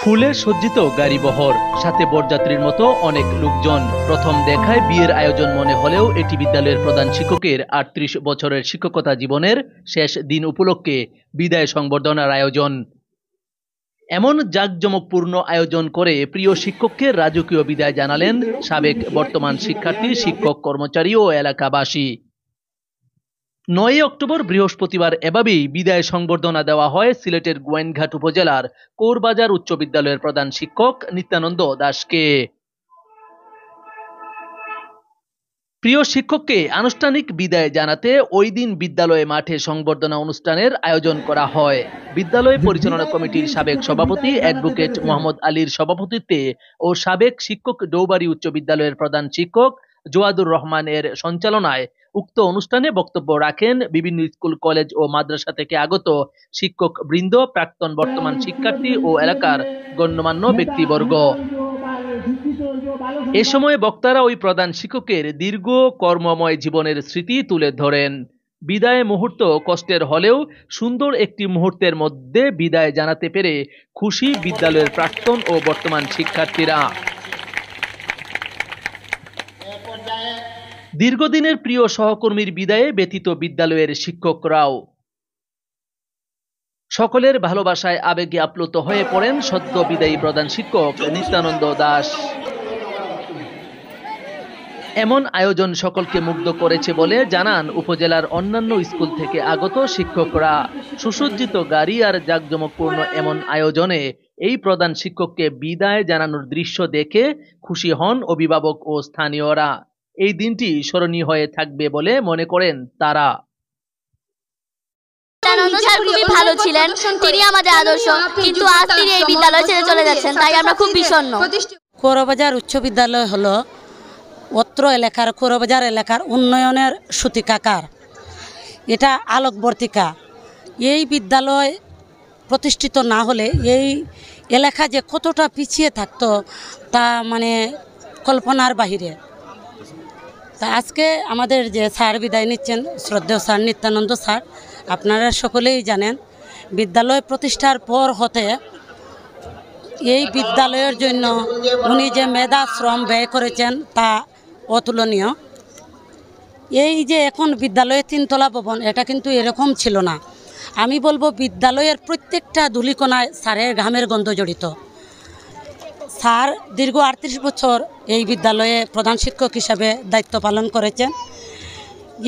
ফুলে সজ্জিত গাড়িবহর, সাথে বরযাত্রীর মতো অনেক লোকজন। প্রথম দেখায় বিয়ের আয়োজন মনে হলেও এটি বিদ্যালয়ের প্রধান শিক্ষকের ৩৮ বছরের শিক্ষকতা জীবনের শেষ দিন উপলক্ষে বিদায় সংবর্ধনার আয়োজন। এমন জাঁকজমকপূর্ণ আয়োজন করে প্রিয় শিক্ষককে রাজকীয় বিদায় জানালেন সাবেক বর্তমান শিক্ষার্থী, শিক্ষক, কর্মচারী ও এলাকাবাসী। ৯ অক্টোবর বৃহস্পতিবার এভাবেই বিদায় সংবর্ধনা দেওয়া হয় সিলেটের গোয়াইনঘাট উপজেলার কৌরবাজার উচ্চ বিদ্যালয়ের প্রধান শিক্ষক নিত্যানন্দ দাসকে। প্রিয় শিক্ষককে আনুষ্ঠানিক বিদায় জানাতে ওই দিন বিদ্যালয়ে মাঠে সংবর্ধনা অনুষ্ঠানের আয়োজন করা হয়। বিদ্যালয় পরিচালনা কমিটির সাবেক সভাপতি অ্যাডভোকেট মোহাম্মদ আলীর সভাপতিত্বে ও সাবেক শিক্ষক ডৌবাড়ী উচ্চ বিদ্যালয়ের প্রধান শিক্ষক জোয়াদুর রহমানের সঞ্চালনায় উক্ত অনুষ্ঠানে বক্তব্য রাখেন বিভিন্ন স্কুল, কলেজ ও মাদ্রাসা থেকে আগত শিক্ষক বৃন্দ, প্রাক্তন, বর্তমান শিক্ষার্থী ও এলাকার গণ্যমান্য ব্যক্তিবর্গ। এ সময় বক্তারা ওই প্রধান শিক্ষকের দীর্ঘ কর্মময় জীবনের স্মৃতি তুলে ধরেন। বিদায় মুহূর্ত কষ্টের হলেও সুন্দর একটি মুহূর্তের মধ্যে বিদায় জানাতে পেরে খুশি বিদ্যালয়ের প্রাক্তন ও বর্তমান শিক্ষার্থীরা। দীর্ঘদিনের প্রিয় সহকর্মীর বিদায়ে ব্যথিত বিদ্যালয়ের শিক্ষকরাও। সকলের ভালোবাসায় আবেগে আপ্লুত হয়ে পড়েন সদ্য বিদায়ী প্রধান শিক্ষক নিত্যানন্দ দাস। এমন আয়োজন সকলকে মুগ্ধ করেছে বলে জানান উপজেলার অন্যান্য স্কুল থেকে আগত শিক্ষকরা। সুসজ্জিত গাড়ি আর জাঁকজমকপূর্ণ এমন আয়োজনে এই প্রধান শিক্ষককে বিদায় জানানোর দৃশ্য দেখে খুশি হন অভিভাবক ও স্থানীয়রা। এই দিনটি স্মরণীয় হয়ে থাকবে বলে মনে করেন তারা। নিত্যানন্দ স্যার খুবই ভালো ছিলেন, তিনি আমাদের আদর্শ, কিন্তু আজ তিনি এই বিদ্যালয় ছেড়ে চলে যাচ্ছেন, তাই আমরা খুব বিষণ্ণ। কৌরবাজার উচ্চ বিদ্যালয় হলো অত্র এলাকার, কৌরবাজার এলাকার উন্নয়নের সূতিকাগার, এটা আলোকবর্তিকা। এই বিদ্যালয় প্রতিষ্ঠিত না হলে এই এলাকা যে কতটা পিছিয়ে থাকতো তা মানে কল্পনার বাহিরে। তা আজকে আমাদের যে স্যার বিদায় নিচ্ছেন, শ্রদ্ধেয় স্যার নিত্যানন্দ স্যার, আপনারা সকলেই জানেন বিদ্যালয় প্রতিষ্ঠার পর হতে এই বিদ্যালয়ের জন্য উনি যে মেধা শ্রম ব্যয় করেছেন তা অতুলনীয়। এই যে এখন বিদ্যালয়ে ৩ তলা ভবন, এটা কিন্তু এরকম ছিল না। আমি বলবো বিদ্যালয়ের প্রত্যেকটা ধূলিকণায় স্যারের ঘামের গন্ধ জড়িত। স্যার দীর্ঘ ৩৮ বছর এই বিদ্যালয়ে প্রধান শিক্ষক হিসাবে দায়িত্ব পালন করেছেন।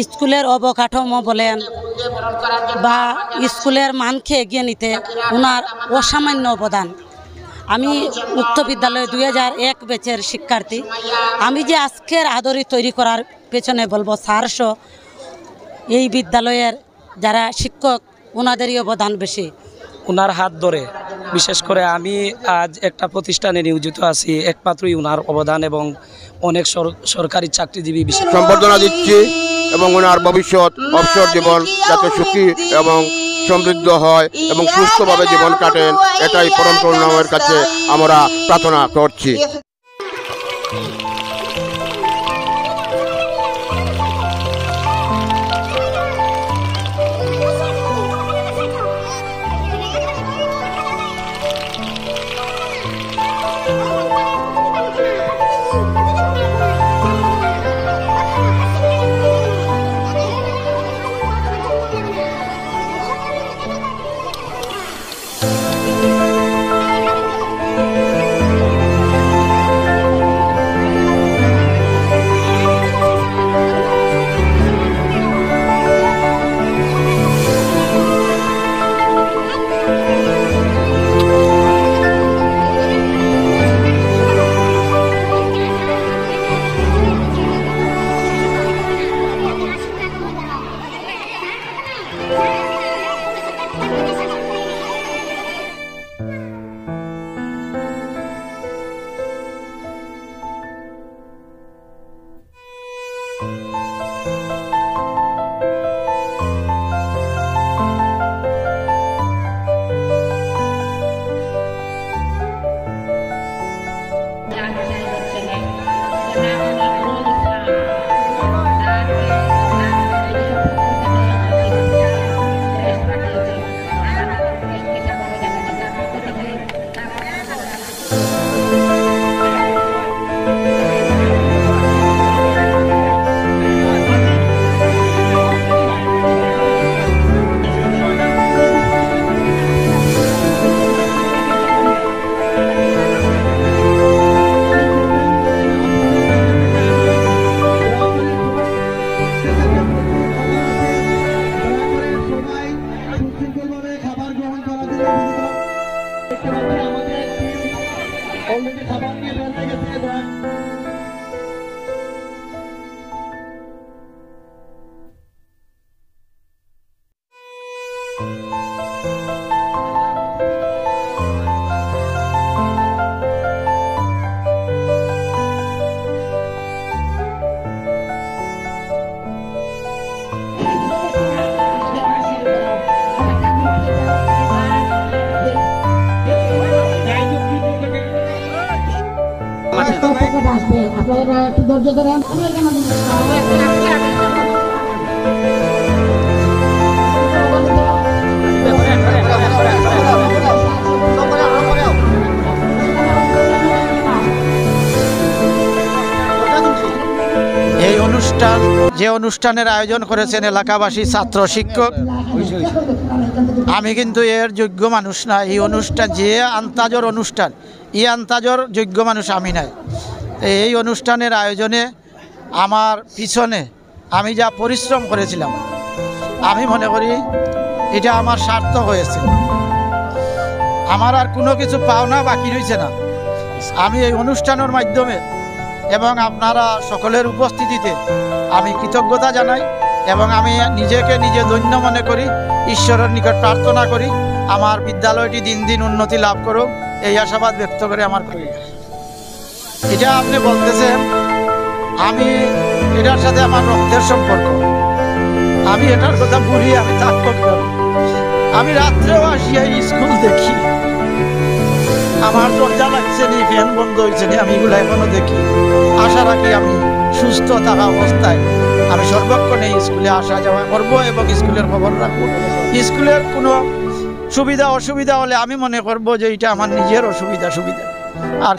স্কুলের অবকাঠামো বলেন বা স্কুলের মানকে এগিয়ে নিতে ওনার অসামান্য অবদান। আমি উক্ত বিদ্যালয়ে 2001 ব্যাচের শিক্ষার্থী। আমি যে আজকের আদরি তৈরি করার পেছনে বলবো স্যারসহ এই বিদ্যালয়ের যারা শিক্ষক, ওনাদেরই অবদান বেশি। ওনার হাত ধরে বিশেষ করে আমি আজ একটা প্রতিষ্ঠানে নিয়োজিত আছি, একমাত্রই ওনার অবদান এবং অনেক সরকারি চাকরিজীবী সম্বর্ধনা দিচ্ছি এবং ওনার ভবিষ্যৎ অবসর জীবন যাতে সুখী এবং সমৃদ্ধ হয় এবং সুস্থভাবে জীবন কাটেন, এটাই পরম করুণাময়ের কাছে আমরা প্রার্থনা করছি। আপনারা একটু ধৈর্য ধরেন। এই অনুষ্ঠান যে অনুষ্ঠানের আয়োজন করেছেন এলাকাবাসী, ছাত্র, শিক্ষক, আমি কিন্তু এর যোগ্য মানুষ না। এই অনুষ্ঠান যে আন্তাজর অনুষ্ঠান, এই আন্তাজর যোগ্য মানুষ আমি নাই। এই অনুষ্ঠানের আয়োজনে আমার পিছনে আমি যা পরিশ্রম করেছিলাম, আমি মনে করি এটা আমার সার্থক হয়েছে। আমার আর কোনো কিছু পাওনা বাকি রয়েছে না। আমি এই অনুষ্ঠানের মাধ্যমে এবং আপনারা সকলের উপস্থিতিতে আমি কৃতজ্ঞতা জানাই এবং আমি নিজেকে নিজে ধন্য মনে করি। ঈশ্বরের নিকট প্রার্থনা করি আমার বিদ্যালয়টি দিন দিন উন্নতি লাভ করুক, এই আশাবাদ ব্যক্ত করে আমার করি। এটা আপনি বলতেছেন, আমি এটার সাথে আমার রক্তের সম্পর্ক, আমি এটার কথা বলি, আমি থাকবো কিভাবে? আমি রাত্রেও আসিয়া স্কুল দেখি, আমার দরজা লাগছে নি, ফ্যান বন্ধ হয়েছে নি, আমি এগুলো এখনো দেখি। আশা রাখি আমি সুস্থ থাকা অবস্থায় আমি সর্বক্ষণ এই স্কুলে আসা যাওয়া করবো এবং স্কুলের খবর রাখবো। স্কুলের কোনো সুবিধা অসুবিধা হলে আমি মনে করবো যে এটা আমার নিজের অসুবিধা সুবিধা। আর